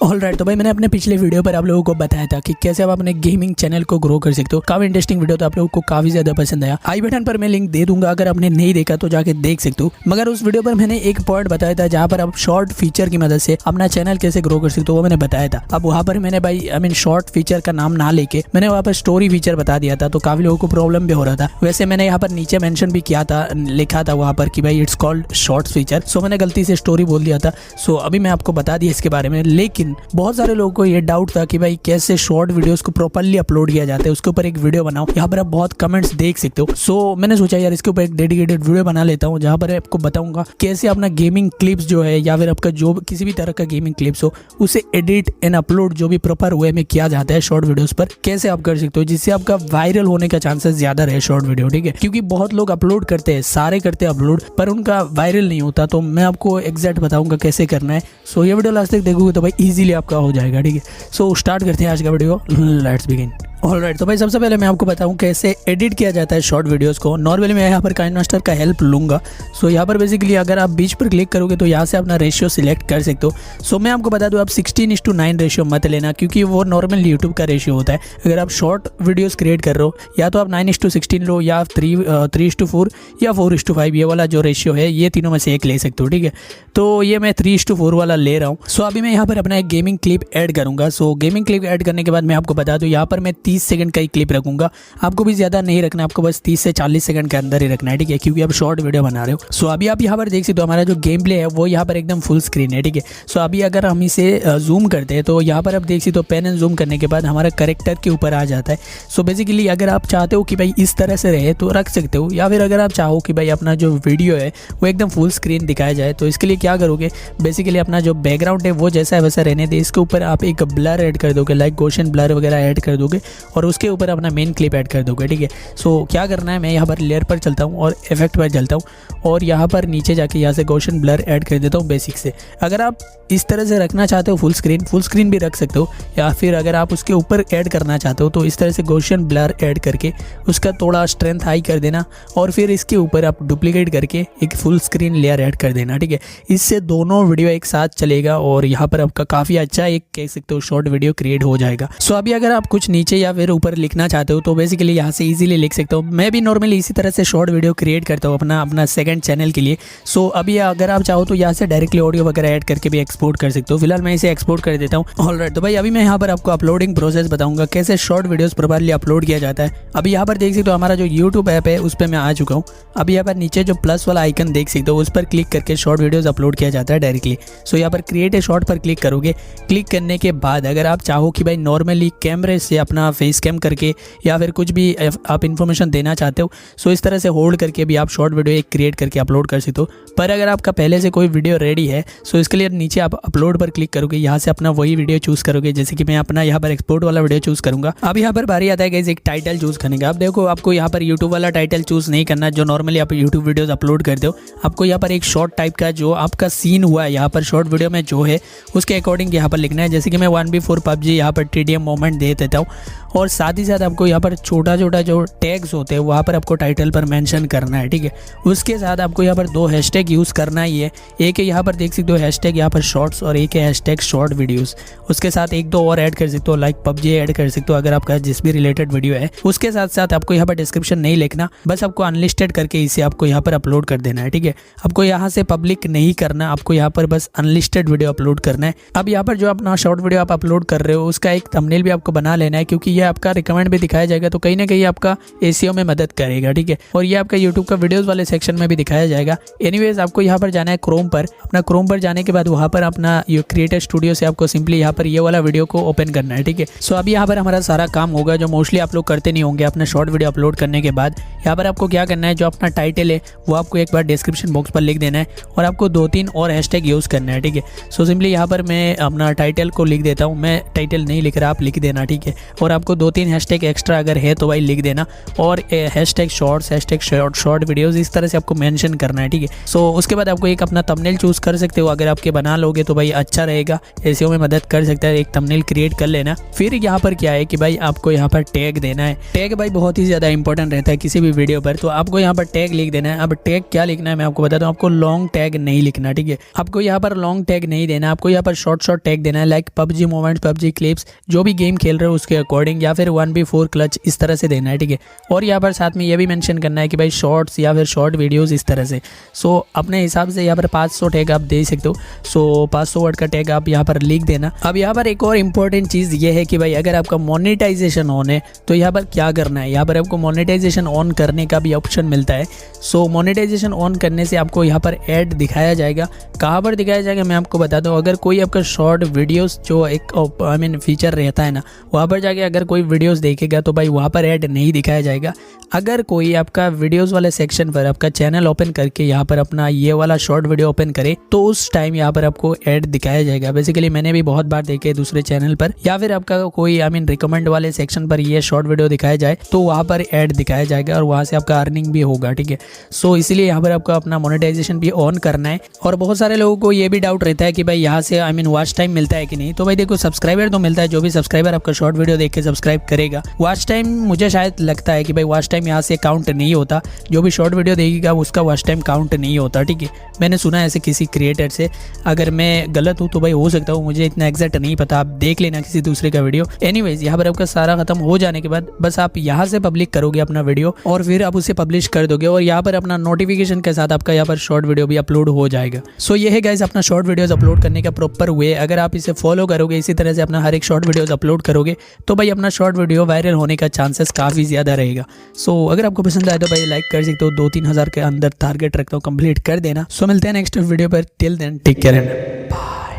Alright, तो भाई मैंने अपने पिछले वीडियो पर आप लोगों को बताया था कि कैसे आप अपने गेमिंग चैनल को ग्रो कर सकते हो। काफी इंटरेस्टिंग वीडियो था, आप लोगों को काफी ज्यादा पसंद आया। आई बटन पर मैं लिंक दे दूंगा, अगर आपने नहीं देखा तो जाके देख सकते हो। मगर उस वीडियो पर मैंने एक पॉइंट बताया था जहाँ पर आप शॉर्ट फीचर की मदद से अपना चैनल कैसे ग्रो कर सकते हो, वो मैंने बताया था। अब वहाँ पर मैंने भाई शॉर्ट फीचर का नाम ना लेके मैंने वहाँ पर स्टोरी फीचर बता दिया था, तो काफी लोगों को प्रॉब्लम भी हो रहा था। वैसे मैंने यहाँ पर नीचे मेंशन भी किया था, लिखा था वहाँ पर कि भाई इट्स कॉल्ड शॉर्ट्स फीचर। सो मैंने गलती से स्टोरी बोल दिया था। सो अभी मैं आपको बता दिया इसके बारे में। लेकिन बहुत सारे लोगों को ये डाउट था कि भाई कैसे शॉर्ट वीडियोस को प्रॉपर्ली अपलोड किया जाता है, उसके ऊपर एक वीडियो बनाओ। यहाँ पर आप बहुत कमेंट्स देख सकते हो। सो मैंने सोचा यार इसके ऊपर एक डेडिकेटेड वीडियो बना लेता हूँ, जहाँ पर आपको बताऊंगा कैसे अपना गेमिंग क्लिप्स जो है या फिर आपका जो किसी भी तरह का गेमिंग क्लिप्स हो उसे एडिट एंड अपलोड जो भी प्रॉपर वे में किया जाता है शॉर्ट वीडियोस पर, कैसे आप कर सकते हो जिससे आपका वायरल होने का चांसेस ज्यादा रहे शॉर्ट वीडियो। ठीक है, क्योंकि बहुत लोग अपलोड करते हैं, सारे करते हैं अपलोड, पर उनका वायरल नहीं होता। तो मैं आपको एग्जैक्ट बताऊंगा कैसे करना है। सो ये वीडियो लास्ट तक देखोगे तो भाई इजीली आपका हो जाएगा। ठीक है, सो स्टार्ट करते हैं आज का वीडियो। Let's begin. ऑलराइट, तो भाई सबसे पहले मैं आपको बताऊं कैसे एडिट किया जाता है शॉर्ट वीडियोस को। नॉर्मली मैं यहाँ पर काइनमास्टर का हेल्प लूंगा। सो यहाँ पर बेसिकली अगर आप बीच पर क्लिक करोगे तो यहाँ से अपना रेशियो सिलेक्ट कर सकते हो। सो मैं आपको बता दूं आप 16:9 रेशियो मत लेना, क्योंकि वो नॉर्मल यूट्यूब का रेशियो होता है। अगर आप शॉर्ट वीडियोस क्रिएट कर रहे हो या तो आप 9:16 लो, या 3:4 या 4:5, ये वाला जो रेशियो है ये तीनों में से एक ले सकते हो। ठीक है, तो ये मैं 3:4 वाला ले रहा हूँ। सो अभी मैं यहाँ पर अपना एक गेमिंग क्लिप ऐड करूँगा। सो गेमिंग क्लिप ऐड करने के बाद मैं आपको बता दूँ यहाँ पर मैं 30 सेकंड का ही क्लिप रखूंगा। आपको भी ज्यादा नहीं रखना, आपको बस 30 से 40 सेकंड के अंदर ही रखना है। ठीक है, क्योंकि आप शॉर्ट वीडियो बना रहे हो। सो अभी आप यहाँ पर देख सकते हो हमारा जो गेम प्ले है वो यहाँ पर एकदम फुल स्क्रीन है। ठीक है, सो अभी अगर हम इसे जूम करते हैं तो यहाँ पर आप देख सकते हो पेन एंड जूम करने के बाद हमारा कैरेक्टर के ऊपर आ जाता है। सो बेसिकली अगर आप चाहते हो कि भाई इस तरह से रहे तो रख सकते हो, या फिर अगर आप चाहो कि भाई अपना जो वीडियो है वो एकदम फुल स्क्रीन दिखाया जाए तो इसके लिए क्या करोगे, बेसिकली अपना जो बैकग्राउंड है वो जैसा है वैसा रहने दे। इसके ऊपर आप एक ब्लर ऐड कर दोगे, लाइक गोशन ब्लर वगैरह ऐड कर दोगे, और उसके ऊपर अपना मेन क्लिप ऐड कर दोगे। ठीक है, सो क्या करना है, मैं यहाँ पर लेयर पर चलता हूँ और इफेक्ट पर चलता हूँ और यहाँ पर नीचे जाके यहाँ से गोशन ब्लर ऐड कर देता हूँ बेसिक से। अगर आप इस तरह से रखना चाहते हो फुल स्क्रीन भी रख सकते हो, या फिर अगर आप उसके ऊपर ऐड करना चाहते हो तो इस तरह से गोशन ब्लर ऐड करके उसका थोड़ा स्ट्रेंथ हाई कर देना, और फिर इसके ऊपर आप डुप्लीकेट करके एक फुल स्क्रीन लेयर ऐड कर देना। ठीक है, इससे दोनों वीडियो एक साथ चलेगा और यहाँ पर आपका काफ़ी अच्छा एक कह सकते हो शॉर्ट वीडियो क्रिएट हो जाएगा। सो अभी अगर आप कुछ नीचे या फिर ऊपर लिखना चाहते हो तो बेसिकली यहाँ से इजीली लिख सकते हो। मैं भी नॉर्मली इसी तरह से शॉर्ट वीडियो क्रिएट करता हूँ अपना सेकंड चैनल के लिए। सो अभी अगर आप चाहो तो यहाँ से डायरेक्टली ऑडियो वगैरह ऐड करके भी एक्सपोर्ट कर सकते हो। फिलहाल मैं इसे एक्सपोर्ट कर देता हूँ। ऑलराइट, तो भाई अभी मैं यहाँ पर आपको अपलोडिंग प्रोसेस बताऊंगा कैसे शॉर्ट वीडियोस प्रॉपर्ली अपलोड किया जाता है। अभी यहाँ पर देख सकते हो हमारा जो यूट्यूब ऐप है उस पर मैं आ चुका हूँ। अभी यहाँ पर नीचे जो प्लस वाला आइकन देख सकते हो उस पर क्लिक करके शॉर्ट वीडियोस अपलोड किया जाता है डायरेक्टली। सो यहाँ पर क्रिएट ए शॉर्ट पर क्लिक करोगे। क्लिक करने के बाद अगर आप चाहो कि भाई नॉर्मली कैमरे से अपना फेस कैम करके या फिर कुछ भी आप इन्फॉर्मेशन देना चाहते हो, सो इस तरह से होल्ड करके भी आप शॉर्ट वीडियो एक क्रिएट करके अपलोड कर सकते हो। पर अगर आपका पहले से कोई वीडियो रेडी है सो इसके लिए नीचे आप अपलोड पर क्लिक करोगे, यहाँ से अपना वही वीडियो चूज करोगे। जैसे कि मैं अपना यहाँ पर एक्सपोर्ट वाला वीडियो चूज करूंगा। अब यहाँ पर बारी आता है गाइस एक टाइटल चूज करने का। आप देखो आपको यहाँ पर यूट्यूब वाला टाइटल चूज नहीं करना जो नॉर्मली आप यूट्यूब वीडियोस अपलोड करते हो। आपको यहाँ पर एक शॉर्ट टाइप का जो आपका सीन हुआ है यहाँ पर शॉर्ट वीडियो में जो है उसके अकॉर्डिंग यहाँ पर लिखना है। जैसे कि मैं 1v4 PUBG यहाँ पर TDM मोमेंट दे देता हूँ, और साथ ही साथ आपको यहाँ पर छोटा छोटा जो टैग्स होते हैं वहाँ पर आपको टाइटल पर मेंशन करना है। ठीक है, उसके साथ आपको यहाँ पर 2 हैशटैग यूज़ करना ही है। एक है यहाँ पर देख सकते हो हैशटैग यहाँ पर शॉर्ट्स, और एक है हैशटैग शॉर्ट वीडियोस। उसके साथ 1-2 और ऐड कर सकते हो, लाइक PUBG ऐड कर सकते हो अगर आपका जिस भी रिलेटेड वीडियो है। उसके साथ साथ आपको यहाँ पर डिस्क्रिप्शन नहीं लिखना, बस आपको अनलिस्टेड करके इसे आपको यहाँ पर अपलोड कर देना है। ठीक है, आपको यहाँ से पब्लिक नहीं करना, आपको यहाँ पर बस अनलिस्टेड वीडियो अपलोड करना है। अब यहाँ पर जो अपना शॉर्ट वीडियो आप अपलोड कर रहे हो उसका एक थंबनेल भी आपको बना लेना है, क्योंकि ये आपका रिकमेंड भी दिखाया जाएगा तो कहीं ना कहीं आपका एसईओ में मदद करेगा। ठीक है, और ये आपका यूट्यूब का वीडियोस वाले सेक्शन में भी दिखाया जाएगा। एनीवेज आपको यहाँ पर जाना है क्रोम पर। अपना क्रोम पर जाने के बाद वहाँ पर अपना क्रिएटर स्टूडियो से आपको सिंपली यहाँ पर ये वाला वीडियो को ओपन करना है। ठीक है, सो अभी यहाँ पर हमारा सारा काम होगा जो मोस्टली आप लोग करते नहीं होंगे। अपना शॉर्ट वीडियो अपलोड करने के बाद यहाँ पर आपको क्या करना है, जो अपना टाइटल है वो आपको एक बार डिस्क्रिप्शन बॉक्स पर लिख देना है, और आपको 2-3 और हैशटैग यूज़ करना है। ठीक है, सो सिंपली यहाँ पर मैं अपना टाइटल को लिख देता हूँ। मैं टाइटल नहीं लिख रहा, आप लिख देना। ठीक है, और आपको आपको 2-3 हैशटैग एक्स्ट्रा अगर है तो भाई लिख देना, और hashtag shorts, hashtag short videos, इस तरह से आपको मेंशन करना है, ठीक है। सो उसके बाद आपको एक अपना थंबनेल चूज कर सकते हो, अगर आपके बना लोगे तो भाई अच्छा रहेगा, एसईओ में मदद कर सकता है। एक थंबनेल क्रिएट कर लेना। फिर यहाँ पर क्या है कि भाई आपको यहाँ पर टैग देना है। टैग भाई बहुत ही ज़्यादा इंपॉर्टेंट रहता है किसी भी वीडियो पर, तो आपको यहाँ पर टैग लिख देना है। अब टैग क्या लिखना है मैं आपको बताता हूँ, आपको लॉन्ग टैग नहीं लिखना, ठीक है। आपको यहाँ पर लॉन्ग टैग नहीं देना, आपको यहाँ पर शॉर्ट टैग देना है, like PUBG moments, PUBG clips, जो भी गेम खेल रहे हो उसके अकॉर्डिंग, या फिर 1v4 क्लच, इस तरह से देना है, ठीक है। और यहाँ पर साथ में ये भी मेंशन करना है कि भाई शॉर्ट्स या फिर शॉर्ट वीडियोस, इस तरह से। सो अपने हिसाब से यहाँ पर 500 टैग आप दे सकते हो। सो 500 वर्ड का टैग आप यहाँ पर लिख देना। अब यहाँ पर एक और इम्पोर्टेंट चीज़ ये है कि भाई अगर आपका मोनेटाइजेशन ऑन है तो यहाँ पर क्या करना है, यहाँ पर आपको मोनेटाइजेशन ऑन करने का भी ऑप्शन मिलता है। सो मोनेटाइजेशन ऑन करने से आपको यहाँ पर ऐड दिखाया जाएगा। कहाँ पर दिखाया जाएगा मैं आपको बताता हूँ। अगर कोई आपका शॉर्ट वीडियोस जो एक फीचर रहता है ना, वहाँ पर जाके अगर कोई वीडियोस देखेगा तो भाई वहाँ पर ऐड नहीं दिखाया जाएगा। अगर कोई आपका वीडियोस वाले सेक्शन पर आपका चैनल ओपन करके यहाँ पर अपना ये वाला शॉर्ट वीडियो ओपन करे तो उस टाइम यहाँ पर आपको ऐड दिखाया जाएगा। बेसिकली मैंने भी बहुत बार देखे दूसरे चैनल पर, या फिर आपका कोई रिकमेंड वाले सेक्शन पर ये शॉर्ट वीडियो दिखाया जाए तो वहाँ पर ऐड दिखाया जाएगा और वहाँ से आपका अर्निंग भी होगा, ठीक है। सो इसलिए यहाँ पर आपको अपना मोनेटाइजेशन भी ऑन करना है। और बहुत सारे लोगों को ये भी डाउट रहता है कि भाई यहाँ से वॉच टाइम मिलता है कि नहीं। तो भाई देखो, सब्सक्राइबर तो मिलता है, जो भी सब्सक्राइबर आपका शॉर्ट वीडियो देख के सब्सक्राइब करेगा। वॉच टाइम मुझे शायद लगता है कि भाई वॉच टाइम यहाँ से काउंट नहीं होता, जो भी शॉर्ट वीडियो देखेगा उसका वॉच टाइम काउंट नहीं होता, ठीक है। मैंने सुना है ऐसे किसी क्रिएटर से, अगर मैं गलत हूँ तो भाई हो सकता हूँ, मुझे इतना एग्जैक्ट नहीं पता, आप देख लेना किसी दूसरे का वीडियो। एनीवेज यहाँ पर आपका सारा खत्म हो जाने के बाद बस आप यहाँ से पब्लिक करोगे अपना वीडियो और फिर आप उसे पब्लिश कर दोगे और यहाँ पर अपना नोटिफिकेशन के साथ आपका यहाँ पर शॉर्ट वीडियो भी अपलोड हो जाएगा। सो ये है गाइस अपना शॉर्ट वीडियोस अपलोड करने का प्रॉपर वे। अगर आप इसे फॉलो करोगे, इसी तरह से अपना हर एक शॉर्ट वीडियोस अपलोड करोगे तो भाई अपना शॉर्ट वीडियो वायरल होने का चांसेस काफ़ी ज़्यादा रहेगा। सो अगर आपको पसंद आए तो भाई लाइक कर सकते हो। 2-3 हज़ार के अंदर टारगेट रखता हूँ, कंप्लीट कर देना। सो मिलते हैं नेक्स्ट वीडियो पर। Till then take care and bye.